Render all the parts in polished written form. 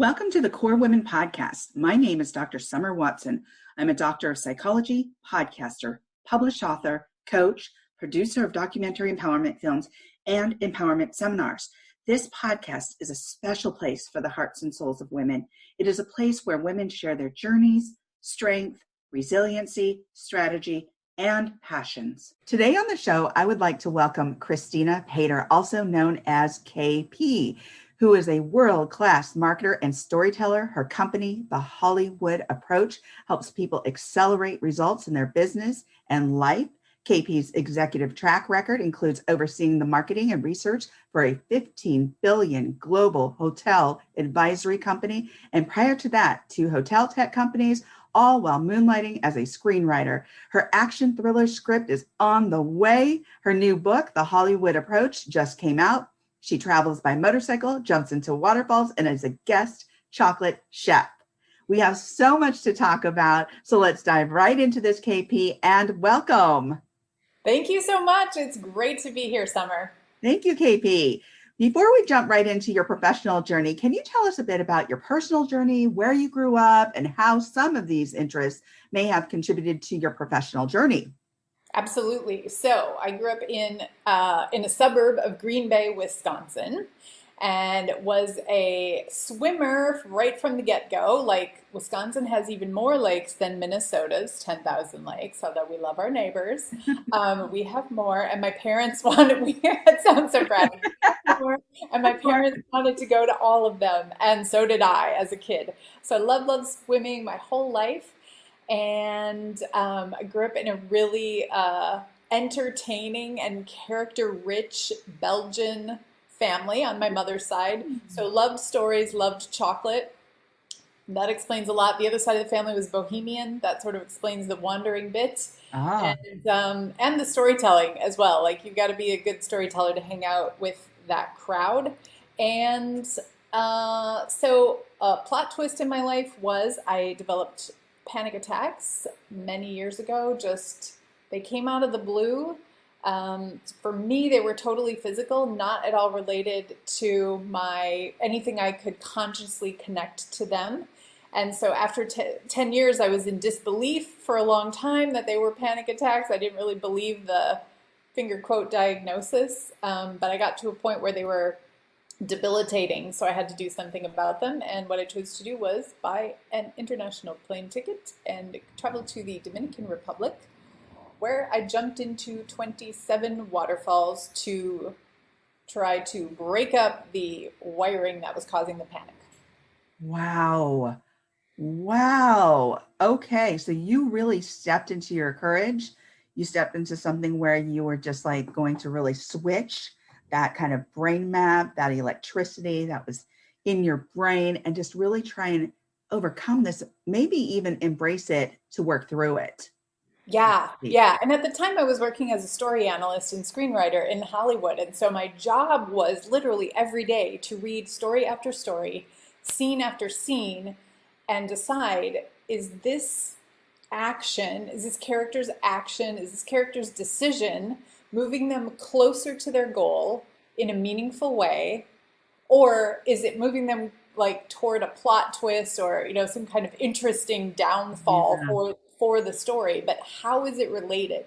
Welcome to the Core Women Podcast. My name is Dr. Summer Watson. I'm a doctor of psychology, podcaster, published author, coach, producer of documentary empowerment films, and empowerment seminars. This podcast is a special place for the hearts and souls of women. It is a place where women share their journeys, strength, resiliency, strategy, and passions. Today on the show, I would like to welcome Kristina Paider, also known as KP, who is a world-class marketer and storyteller. Her company, The Hollywood Approach, helps people accelerate results in their business and life. KP's executive track record includes overseeing the marketing and research for a $15 billion global hotel advisory company, and prior to that, 2 hotel tech companies, all while moonlighting as a screenwriter. Her action thriller script is on the way. Her new book, The Hollywood Approach, just came out. She travels by motorcycle, jumps into waterfalls, and is a guest chocolate chef. We have so much to talk about, so let's dive right into this, KP, and welcome. Thank you so much. It's great to be here, Summer. Thank you, KP. Before we jump right into your professional journey, can you tell us a bit about your personal journey, where you grew up, and how some of these interests may have contributed to your professional journey? Absolutely. So I grew up in a suburb of Green Bay, Wisconsin, and was a swimmer right from the get-go. Like, Wisconsin has even more lakes than Minnesota's 10,000 lakes, although we love our neighbors. We have more, and my parents wanted, it sounds so proud, and my parents wanted to go to all of them, and so did I as a kid. So I loved swimming my whole life. And I grew up in a really entertaining and character-rich Belgian family on my mother's side. So loved stories, loved chocolate. That explains a lot. The other side of the family was Bohemian. That sort of explains the wandering bit. And the storytelling as well. Like, you've got to be a good storyteller to hang out with that crowd. And so a plot twist in my life was I developed panic attacks many years ago. Just, they came out of the blue. For me, they were totally physical, not at all related to anything I could consciously connect to them. And so after 10 years, I was in disbelief for a long time that they were panic attacks. I didn't really believe the finger quote diagnosis, but I got to a point where they were debilitating, so I had to do something about them. And what I chose to do was buy an international plane ticket and travel to the Dominican Republic, where I jumped into 27 waterfalls to try to break up the wiring that was causing the panic. Wow. Okay, so you really stepped into your courage. You stepped into something where you were just like going to really switch that kind of brain map, that electricity that was in your brain, and just really try and overcome this, maybe even embrace it to work through it. Yeah. And at the time I was working as a story analyst and screenwriter in Hollywood. And so my job was literally every day to read story after story, scene after scene, and decide, is this action, is this character's action, is this character's decision moving them closer to their goal in a meaningful way, or is it moving them like toward a plot twist or, some kind of interesting downfall for the story? But how is it related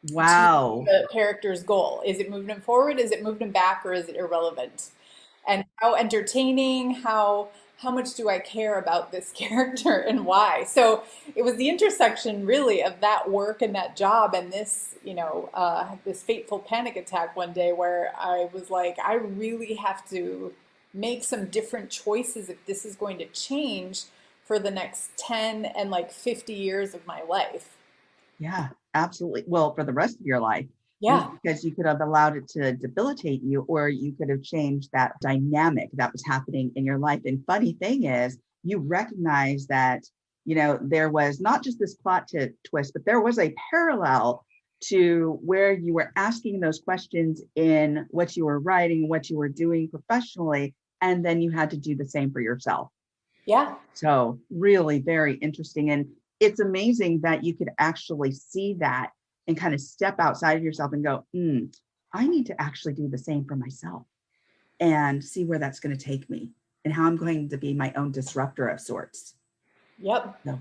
to the character's goal? Is it moving them forward? Is it moving them back? Or is it irrelevant? And how entertaining, how much do I care about this character and why? So it was the intersection really of that work and that job and this, this fateful panic attack one day where I was like, I really have to make some different choices if this is going to change for the next 10 and 50 years of my life. Yeah, absolutely. Well, for the rest of your life. Yeah. Because you could have allowed it to debilitate you, or you could have changed that dynamic that was happening in your life. And funny thing is, you recognize that, there was not just this plot twist, but there was a parallel to where you were asking those questions in what you were writing, what you were doing professionally, and then you had to do the same for yourself. Yeah. So really very interesting. And it's amazing that you could actually see that and kind of step outside of yourself and go, I need to actually do the same for myself and see where that's going to take me. and how I'm going to be my own disruptor of sorts. Yep. So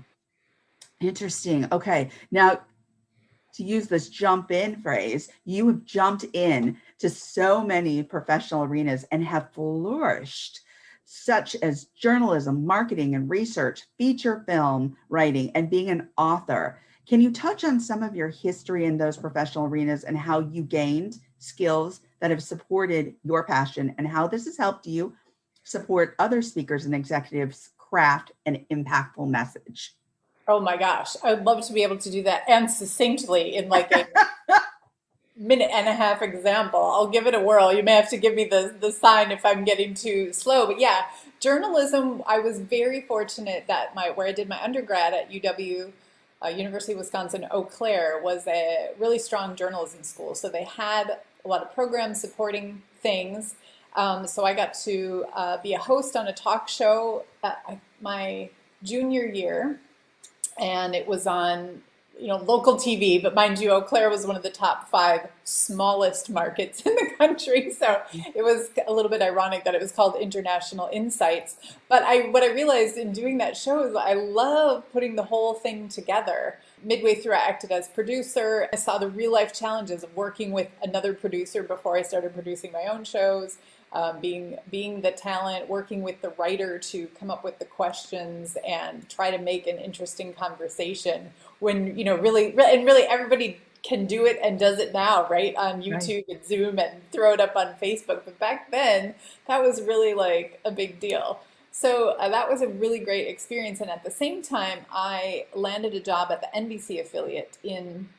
interesting. Okay. Now, to use this jump in phrase, you have jumped in to so many professional arenas and have flourished, such as journalism, marketing and research, feature film writing, and being an author. Can you touch on some of your history in those professional arenas and how you gained skills that have supported your passion and how this has helped you support other speakers and executives craft an impactful message? Oh my gosh, I'd love to be able to do that and succinctly in like a minute and a half example. I'll give it a whirl. You may have to give me the sign if I'm getting too slow. But yeah, journalism, I was very fortunate that where I did my undergrad at UW, University of Wisconsin, Eau Claire, was a really strong journalism school. So they had a lot of programs supporting things. So I got to be a host on a talk show my junior year, and it was on local TV, but mind you, Eau Claire was one of the top 5 smallest markets in the country. So it was a little bit ironic that it was called International Insights. But what I realized in doing that show is I love putting the whole thing together. Midway through, I acted as producer. I saw the real life challenges of working with another producer before I started producing my own shows. Being the talent, working with the writer to come up with the questions and try to make an interesting conversation when, really everybody can do it and does it now, right? On YouTube and Zoom and throw it up on Facebook. But back then, that was really like a big deal. So that was a really great experience. And at the same time, I landed a job at the NBC affiliate in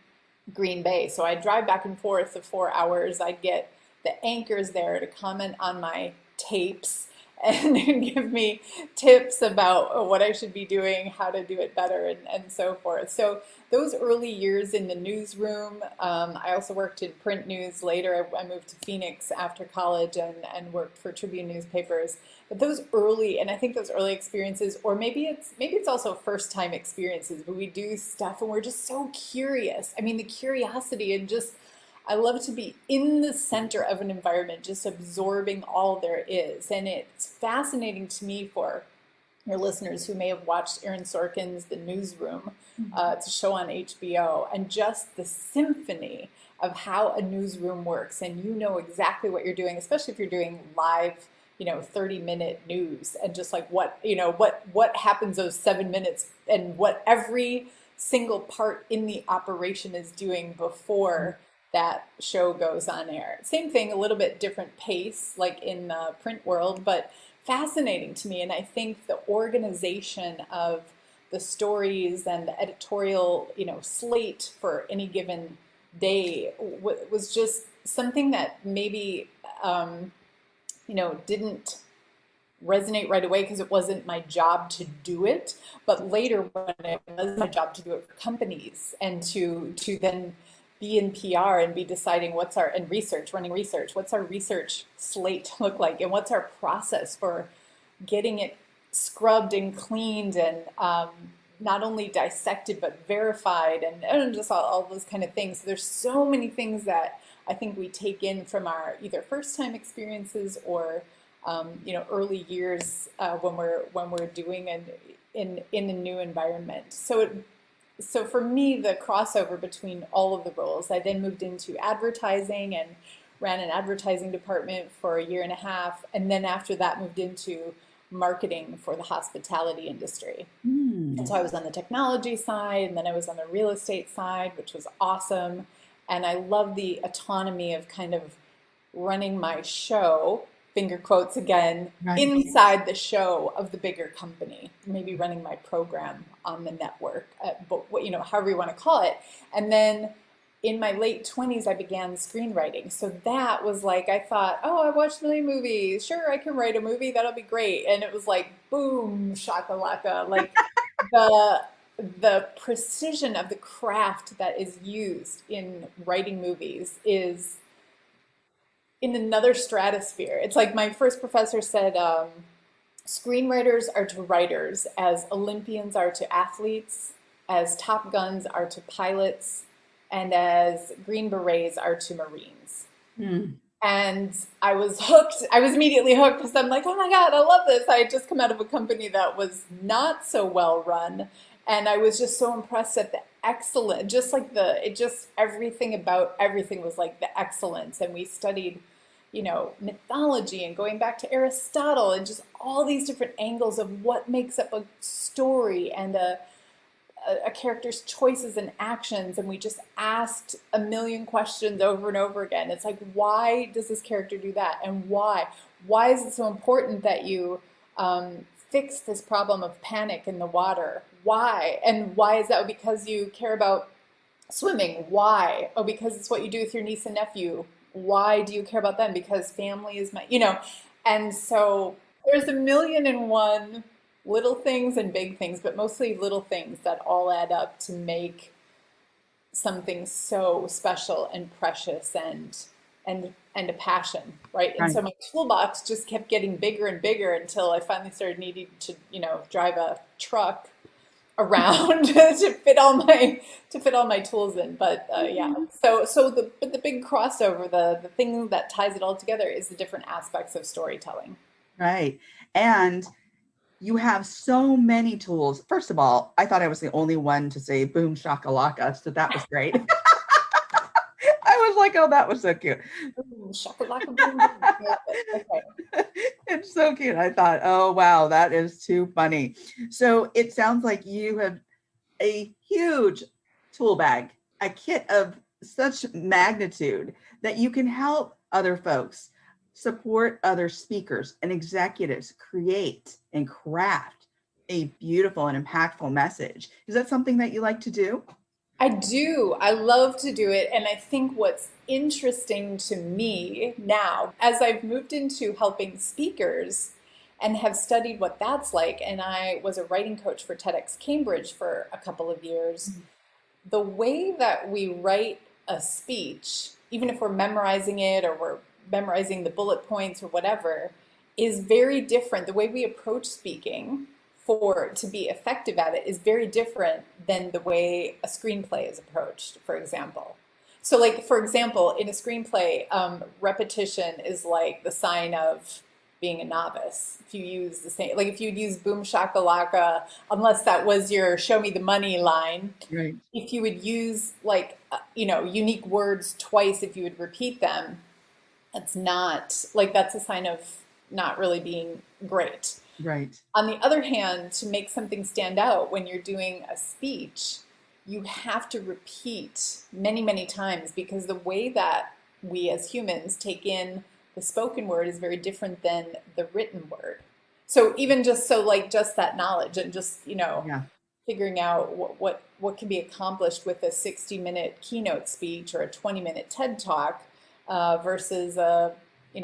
Green Bay. So I'd drive back and forth for 4 hours. I'd get the anchors there to comment on my tapes and give me tips about what I should be doing, how to do it better, and so forth. So those early years in the newsroom, I also worked in print news later. I moved to Phoenix after college and worked for Tribune newspapers. But those early, and I think those early experiences, or maybe it's also first time experiences, but we do stuff and we're just so curious. I mean, the curiosity and just, I love to be in the center of an environment, just absorbing all there is. And it's fascinating to me for your listeners who may have watched Aaron Sorkin's The Newsroom. It's a show on HBO, and just the symphony of how a newsroom works. And you know exactly what you're doing, especially if you're doing live, 30-minute news, and just like what happens those 7 minutes and what every single part in the operation is doing before that show goes on air. Same thing, a little bit different pace, like in the print world, but fascinating to me. And I think the organization of the stories and the editorial, slate for any given day was just something that maybe, didn't resonate right away because it wasn't my job to do it. But later, when it was my job to do it for companies and to then be in PR and be deciding running research, what's our research slate look like, and what's our process for getting it scrubbed and cleaned and not only dissected but verified and just all those kind of things. So there's so many things that I think we take in from our either first time experiences or early years when we're doing in a new environment. So for me, the crossover between all of the roles, I then moved into advertising and ran an advertising department for a year and a half. And then after that, moved into marketing for the hospitality industry. And so I was on the technology side, and then I was on the real estate side, which was awesome. And I love the autonomy of kind of running my show, finger quotes again, inside the show of the bigger company, maybe running my program on the network, but however you want to call it. And then in my late 20s, I began screenwriting. So that was like, I thought, oh, I watched a million movies. Sure, I can write a movie. That'll be great. And it was like, boom, shakalaka. Like the precision of the craft that is used in writing movies is in another stratosphere. It's like my first professor said, screenwriters are to writers as Olympians are to athletes, as Top Guns are to pilots, and as Green Berets are to Marines. And I was hooked. I was immediately hooked because I'm like, oh my God, I love this. I had just come out of a company that was not so well run. And I was just so impressed at the excellence, just like everything about everything was like the excellence. And we studied, mythology and going back to Aristotle and just all these different angles of what makes up a story and a character's choices and actions, and we just asked a million questions over and over again. It's like, why does this character do that, and why is it so important that you fix this problem of panic in the water? Why is that? Because you care about swimming. Why? Oh, because it's what you do with your niece and nephew. Why do you care about them? Because family is and so there's a million and one little things and big things, but mostly little things that all add up to make something so special and precious and a passion, right? And Right. so my toolbox just kept getting bigger and bigger until I finally started needing to, drive a truck around to fit all my tools in. But yeah, so the big crossover, the thing that ties it all together is the different aspects of storytelling. Right. And you have so many tools. First of all, I thought I was the only one to say boom shakalaka, so that was great. I was like, oh, that was so cute. Boom, shakalaka, boom, boom. Yeah, okay. It's so cute. I thought, oh, wow, that is too funny. So it sounds like you have a huge tool bag, a kit of such magnitude that you can help other folks, support other speakers and executives create and craft a beautiful and impactful message. Is that something that you like to do? I do. I love to do it. And I think what's interesting to me now, as I've moved into helping speakers and have studied what that's like, and I was a writing coach for TEDx Cambridge for a couple of years, the way that we write a speech, even if we're memorizing it or we're memorizing the bullet points or whatever, is very different. The way we approach speaking for to be effective at it is very different than the way a screenplay is approached, for example. So, like, for example, in a screenplay, repetition is like the sign of being a novice. If you use the same, like if you'd use boom shakalaka, unless that was your show me the money line, Right. if you would use like, unique words twice, if you would repeat them, that's not like, that's a sign of not really being great. Right. On the other hand, to make something stand out when you're doing a speech, you have to repeat many, many times because the way that we as humans take in the spoken word is very different than the written word. So even just so like just that knowledge and just, Yeah. figuring out what can be accomplished with a 60-minute keynote speech or a 20-minute TED talk versus a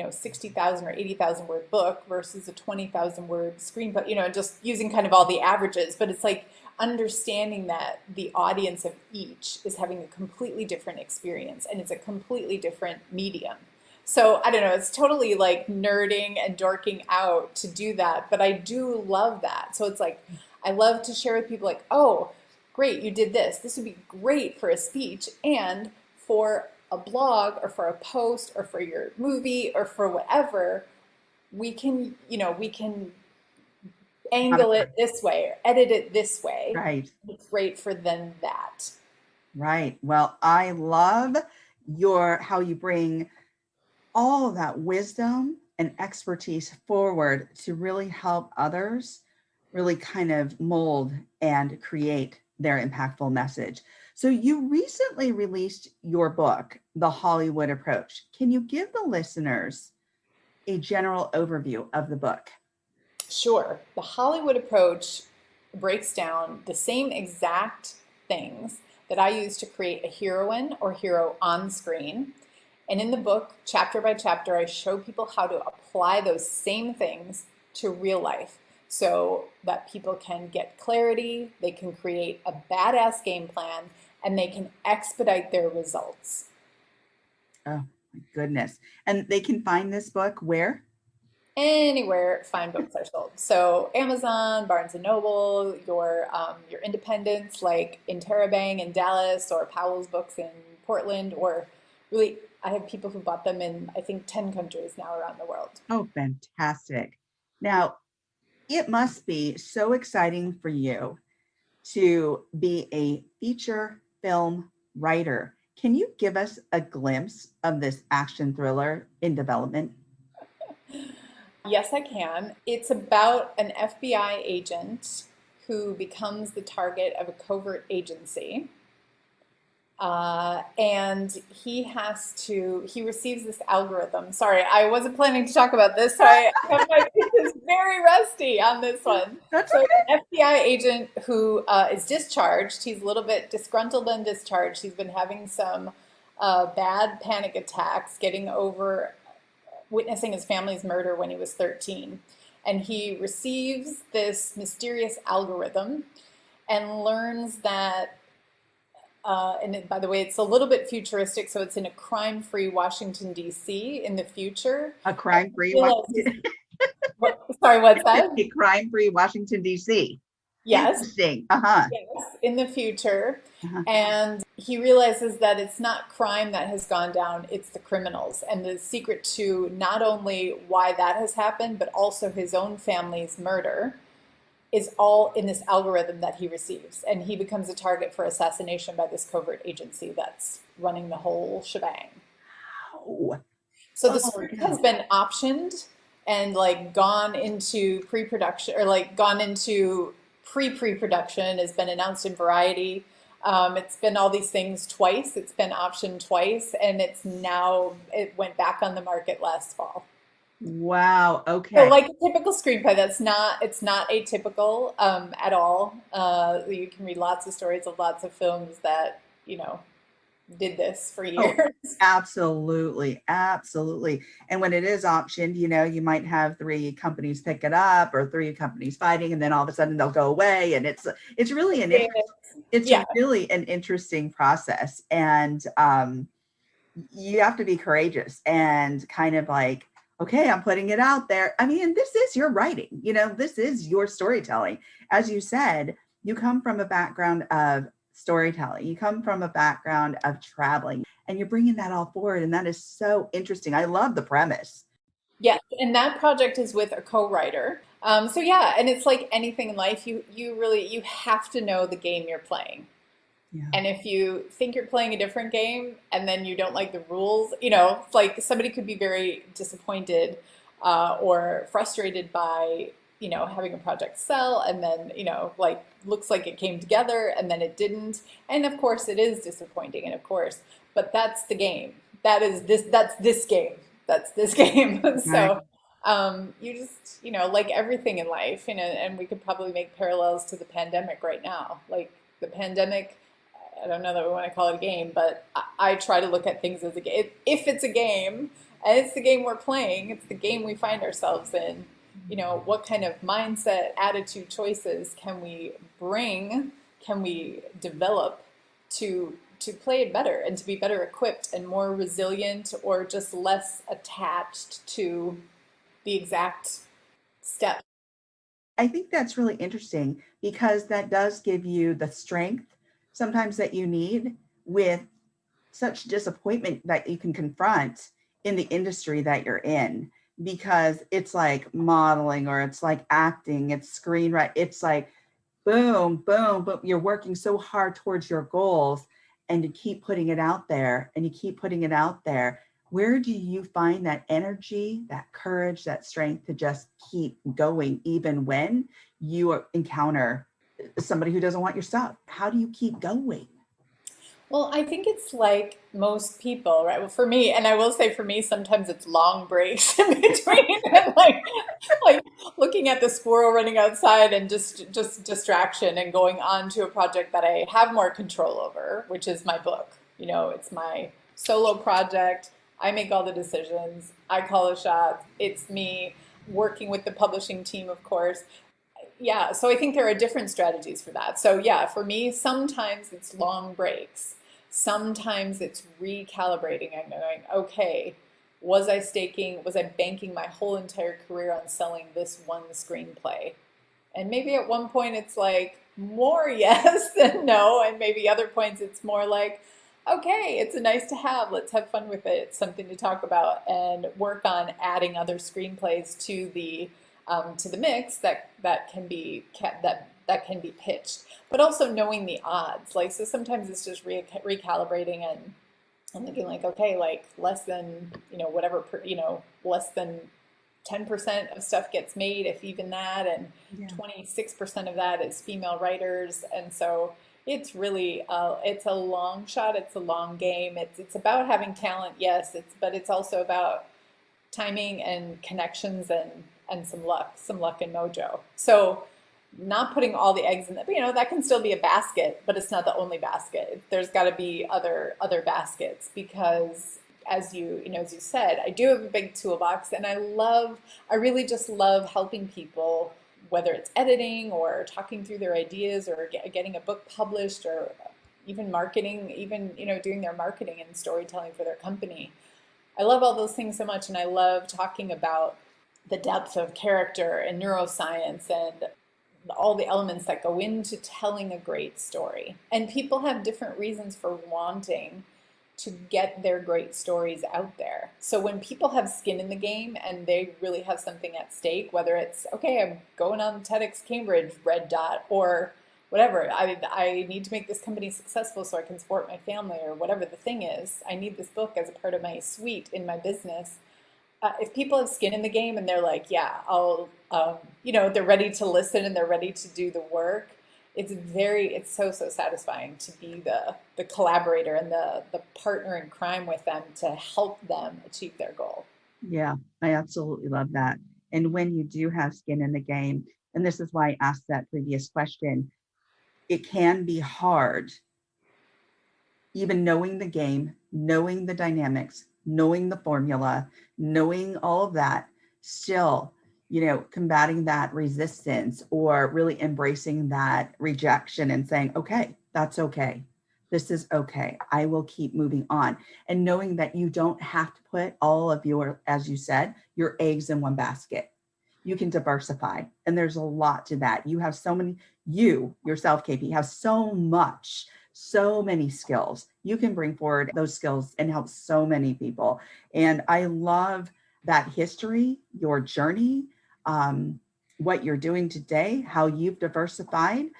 60,000 or 80,000 word book versus a 20,000 word screenplay, just using kind of all the averages. But it's like understanding that the audience of each is having a completely different experience and it's a completely different medium. So I don't know, it's totally like nerding and dorking out to do that, but I do love that. So it's like, I love to share with people like, oh, great, you did this. This would be great for a speech and for a blog or for a post or for your movie or for whatever. We can angle it this way or edit it this way. Right. It's great for then that. Right. Well, I love your how you bring all of that wisdom and expertise forward to really help others really kind of mold and create their impactful message. So you recently released your book, The Hollywood Approach. Can you give the listeners a general overview of the book? Sure. The Hollywood approach breaks down the same exact things that I use to create a heroine or hero on screen. And in the book, chapter by chapter, I show people how to apply those same things to real life so that people can get clarity, they can create a badass game plan, and they can expedite their results. Oh, my goodness. And they can find this book where? Anywhere fine books are sold. So Amazon, Barnes and Noble, your independents like Interabang in Dallas or Powell's Books in Portland, or really, I have people who bought them in, I think, 10 countries now around the world. Oh, fantastic. Now, it must be so exciting for you to be a feature film writer. Can you give us a glimpse of this action thriller in development? Yes, I can. It's about an FBI agent who becomes the target of a covert agency. And he receives this algorithm. Sorry, I wasn't planning to talk about this, so I have my is very rusty on this one. That's So, okay. an FBI agent who is discharged. He's a little bit disgruntled and discharged. He's been having some bad panic attacks, getting over witnessing his family's murder when he was 13. And he receives this mysterious algorithm and learns that by the way, it's a little bit futuristic, so it's in a crime-free Washington, D.C. in the future. A And crime-free he realizes, Washington, sorry, what's that? a crime-free Washington, D.C. Yes, Interesting. Uh-huh. yes, in the future. Uh-huh. And he realizes that it's not crime that has gone down, it's the criminals. And the secret to not only why that has happened, but also his own family's murder is all in this algorithm that he receives. And he becomes a target for assassination by this covert agency that's running the whole shebang. Oh, So the oh my script has God. been optioned and like gone into pre-production, or like gone into pre-production, has been announced in Variety. It's been all these things twice. It's been optioned twice, and it went back on the market last fall. Wow. So Okay. like a typical screenplay, it's not atypical at all. You can read lots of stories of lots of films that, did this for Oh, years. absolutely. Absolutely. And when it is optioned, you might have three companies pick it up or three companies fighting, and then all of a sudden they'll go away. And it's really it's Yeah, really an interesting process. And you have to be courageous and kind of like, okay, I'm putting it out there. I mean, this is your writing, this is your storytelling. As you said, you come from a background of storytelling, you come from a background of traveling, and you're bringing that all forward. And that is so interesting. I love the premise. yeah, and that project is with a co-writer. So yeah, and it's like anything in life, you have to know the game you're playing. Yeah. And if you think you're playing a different game and then you don't like the rules, it's like somebody could be very disappointed or frustrated by, having a project sell and then, like looks like it came together and then it didn't. And of course it is disappointing. And of course, but that's the game. That's this game. That's this game. Right. So you just, like everything in life, and we could probably make parallels to the pandemic right now. Like the pandemic, I don't know that we want to call it a game, but I try to look at things as a game. If it's a game, and it's the game we're playing, it's the game we find ourselves in. What kind of mindset, attitude, choices can we bring? Can we develop to play it better and to be better equipped and more resilient, or just less attached to the exact step? I think that's really interesting because that does give you the strength sometimes that you need with such disappointment that you can confront in the industry that you're in, because it's like modeling or it's like acting, it's screenwriting, it's like boom, boom, but you're working so hard towards your goals, and you keep putting it out there and you keep putting it out there. Where do you find that energy, that courage, that strength to just keep going, even when you encounter somebody who doesn't want your stuff? How do you keep going? Well, I think it's like most people, right? Well, for me, and I will say for me, sometimes it's long breaks in between, and like looking at the squirrel running outside and just distraction and going on to a project that I have more control over, which is my book. It's my solo project. I make all the decisions. I call the shots. It's me working with the publishing team, of course. Yeah, so I think there are different strategies for that. So yeah, for me, sometimes it's long breaks. Sometimes it's recalibrating and going, okay, was I banking my whole entire career on selling this one screenplay? And maybe at one point it's like more yes than no, and maybe other points it's more like, Okay, it's a nice to have. Let's have fun with it. It's something to talk about and work on adding other screenplays to the mix that can be that can be pitched. But also knowing the odds. Like so, sometimes it's just recalibrating and thinking like, okay, like less than whatever less than 10% of stuff gets made, if even that, and Yeah. 26% of that is female writers. And so it's really it's a long shot, it's a long game. It's about having talent, yes, but it's also about timing and connections and some luck and mojo. So not putting all the eggs in that, that can still be a basket, but it's not the only basket. There's got to be other baskets because as you said, I do have a big toolbox and I really just love helping people, whether it's editing or talking through their ideas or getting a book published or even marketing, even, doing their marketing and storytelling for their company. I love all those things so much, and I love talking about the depth of character and neuroscience and all the elements that go into telling a great story. And people have different reasons for wanting to get their great stories out there. So when people have skin in the game and they really have something at stake, whether it's, okay, I'm going on TEDx Cambridge red dot or whatever, I need to make this company successful so I can support my family or whatever the thing is. I need this book as a part of my suite in my business. If people have skin in the game and they're like, yeah, they're ready to listen and they're ready to do the work. It's so satisfying to be the collaborator and the partner in crime with them to help them achieve their goal. Yeah, I absolutely love that. And when you do have skin in the game, and this is why I asked that previous question, it can be hard, even knowing the game, knowing the dynamics, knowing the formula, knowing all of that, still, combating that resistance or really embracing that rejection and saying, okay, that's okay. This is okay. I will keep moving on. And knowing that you don't have to put all of your, as you said, your eggs in one basket. You can diversify. And there's a lot to that. You have so many, you yourself, KP, have so many skills. You can bring forward those skills and help so many people. And I love that history, your journey, what you're doing today, how you've diversified,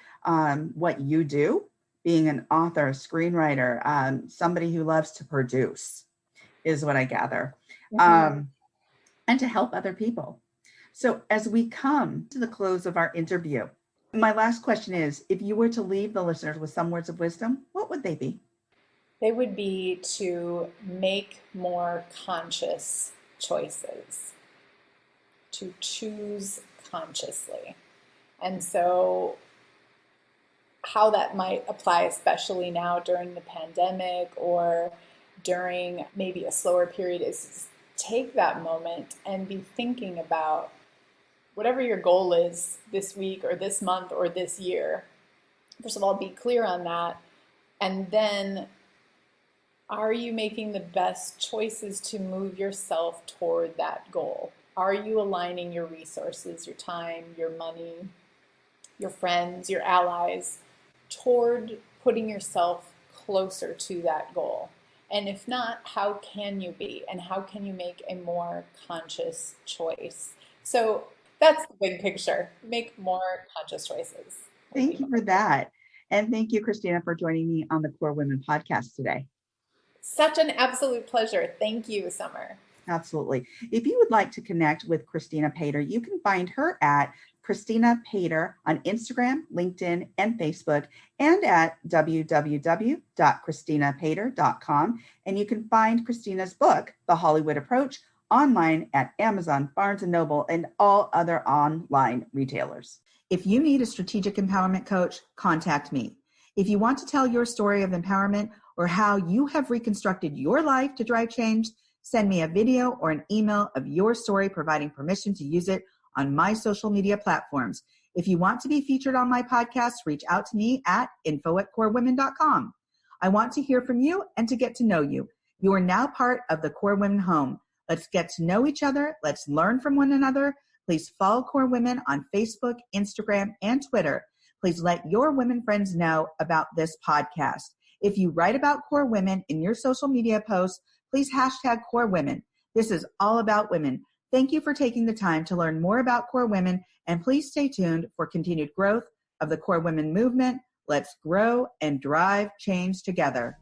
what you do, being an author, screenwriter, somebody who loves to produce is what I gather, and to help other people. So as we come to the close of our interview, my last question is, if you were to leave the listeners with some words of wisdom, what would they be? They would be to make more conscious choices, to choose consciously. And so how that might apply, especially now during the pandemic or during maybe a slower period, is take that moment and be thinking about whatever your goal is this week or this month or this year. First of all, be clear on that. And then, are you making the best choices to move yourself toward that goal? Are you aligning your resources, your time, your money, your friends, your allies toward putting yourself closer to that goal? And if not, how can you be? And how can you make a more conscious choice? So that's the big picture. Make more conscious choices. Thank you for that. And thank you, Kristina, for joining me on the Core Women podcast today. Such an absolute pleasure. Thank you, Summer. Absolutely. If you would like to connect with Kristina Paider, you can find her at Kristina Paider on Instagram, LinkedIn, and Facebook, and at www.kristinapaider.com. And you can find Kristina's book, The Hollywood Approach, online at Amazon, Barnes & Noble, and all other online retailers. If you need a strategic empowerment coach, contact me. If you want to tell your story of empowerment or how you have reconstructed your life to drive change, send me a video or an email of your story, providing permission to use it on my social media platforms. If you want to be featured on my podcast, reach out to me at info@corewomen.com. I want to hear from you and to get to know you. You are now part of the Core Women home. Let's get to know each other. Let's learn from one another. Please follow Core Women on Facebook, Instagram, and Twitter. Please let your women friends know about this podcast. If you write about core women in your social media posts, please hashtag core women. This is all about women. Thank you for taking the time to learn more about core women, and please stay tuned for continued growth of the core women movement. Let's grow and drive change together.